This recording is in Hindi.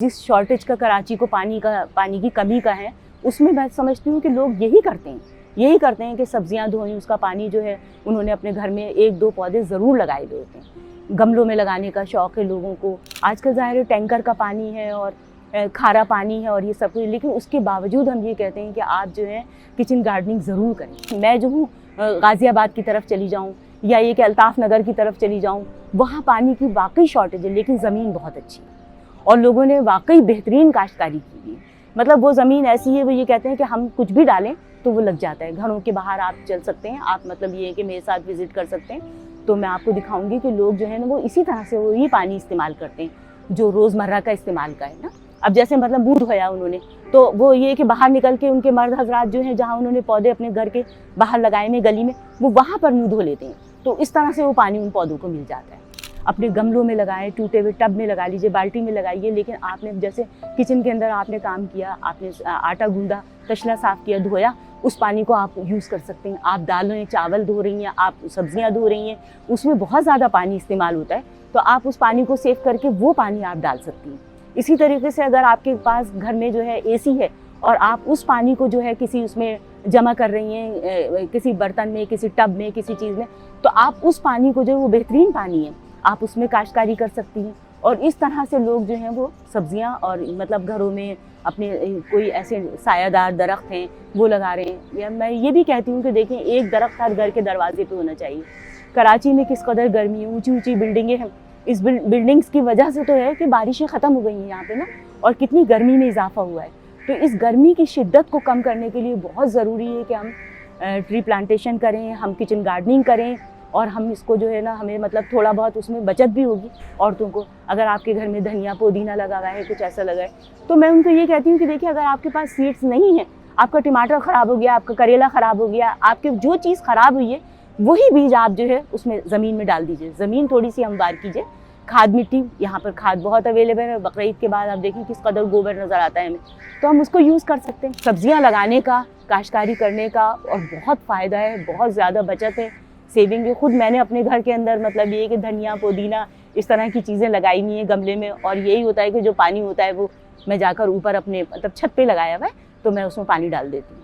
जिस शॉर्टेज का कराची को पानी की कमी का है, उसमें मैं समझती हूँ कि लोग यही करते हैं कि सब्जियां धोएं, उसका पानी जो है उन्होंने अपने घर में 1-2 पौधे ज़रूर लगाए हुए होते हैं। गमलों में लगाने का शौक़ है लोगों को। आजकल ज़ाहिर है टैंकर का पानी है और खारा पानी है और ये सब कुछ, लेकिन उसके बावजूद हम ये कहते हैं कि आप जो है किचन गार्डनिंग ज़रूर करें। मैं जो हूँ गाज़ियाबाद की तरफ चली जाऊँ या ये कि अल्ताफ़ नगर की तरफ चली जाऊँ, वहाँ पानी की वाकई शॉर्टेज है, लेकिन ज़मीन बहुत अच्छी है और लोगों ने वाकई बेहतरीन काश्तकारी की है। मतलब वो ज़मीन ऐसी है, वो ये कहते हैं कि हम कुछ भी डालें तो वो लग जाता है। घरों के बाहर आप चल सकते हैं, आप मतलब ये है कि मेरे साथ विज़िट कर सकते हैं, तो मैं आपको दिखाऊंगी कि लोग जो है ना वो इसी तरह से वही पानी इस्तेमाल करते हैं जो रोज़मर्रा का इस्तेमाल का है ना। अब जैसे मतलब मुँह धोया उन्होंने, तो वो ये कि बाहर निकल के उनके मर्द हजरात जो हैं, जहाँ उन्होंने पौधे अपने घर के बाहर लगाए में गली में, वो वहाँ पर मुँह धो लेते हैं, तो इस तरह से वो पानी उन पौधों को मिल जाता है। अपने गमलों में लगाएं, टूटे हुए टब में लगा लीजिए, बाल्टी में लगाइए, लेकिन आपने जैसे किचन के अंदर आपने काम किया, आपने आटा गूंदा, तशला साफ़ किया, धोया, उस पानी को आप यूज़ कर सकते हैं। आप दालें चावल धो रही हैं, आप सब्जियां धो रही हैं, उसमें बहुत ज़्यादा पानी इस्तेमाल होता है, तो आप उस पानी को सेव करके वो पानी आप डाल सकती हैं। इसी तरीके से अगर आपके पास घर में जो है एसी है और आप उस पानी को जो है किसी उसमें जमा कर रही हैं, किसी बर्तन में, किसी टब में, किसी चीज़ में, तो आप उस पानी को जो है वो बेहतरीन पानी है, आप उसमें काश्तकारी कर सकती हैं। और इस तरह से लोग जो हैं वो सब्जियां और मतलब घरों में अपने कोई ऐसे सायादार दरख्त हैं वो लगा रहे हैं। या मैं ये भी कहती हूँ कि देखें, एक दरख्त हर घर के दरवाजे पे होना चाहिए। कराची में किस कदर गर्मी है, ऊंची ऊंची बिल्डिंगें हैं, इस बिल्डिंग्स की वजह से तो है कि बारिशें ख़त्म हो गई हैं यहाँ पे ना, और कितनी गर्मी में इजाफा हुआ है। तो इस गर्मी की शिद्दत को कम करने के लिए बहुत ज़रूरी है कि हम ट्री प्लांटेशन करें, हम किचन गार्डनिंग करें, और हम इसको जो है ना, हमें मतलब थोड़ा बहुत उसमें बचत भी होगी औरतों को। अगर आपके घर में धनिया पुदीना लगा हुआ है, कुछ ऐसा लगा है, तो मैं उनको ये कहती हूँ कि देखिए, अगर आपके पास सीड्स नहीं है, आपका टमाटर ख़राब हो गया, आपका करेला ख़राब हो गया, आपके जो चीज़ ख़राब हुई है, वही बीज आप जो है उसमें ज़मीन में डाल दीजिए। ज़मीन थोड़ी सी हमवार कीजिए, खाद मिट्टी, यहाँ पर खाद बहुत अवेलेबल है। बकरीद के बाद आप देखें किस कदर गोबर नज़र आता है हमें, तो हम उसको यूज़ कर सकते हैं। सब्जियाँ लगाने का, काश्तकारी करने का और बहुत फ़ायदा है, बहुत ज़्यादा बचत है, सेविंग है। खुद मैंने अपने घर के अंदर मतलब ये कि धनिया पुदीना इस तरह की चीज़ें लगाई हुई हैं गमले में, और यही होता है कि जो पानी होता है वो मैं जाकर ऊपर अपने मतलब छत पे लगाया हुआ है, तो मैं उसमें पानी डाल देती हूँ।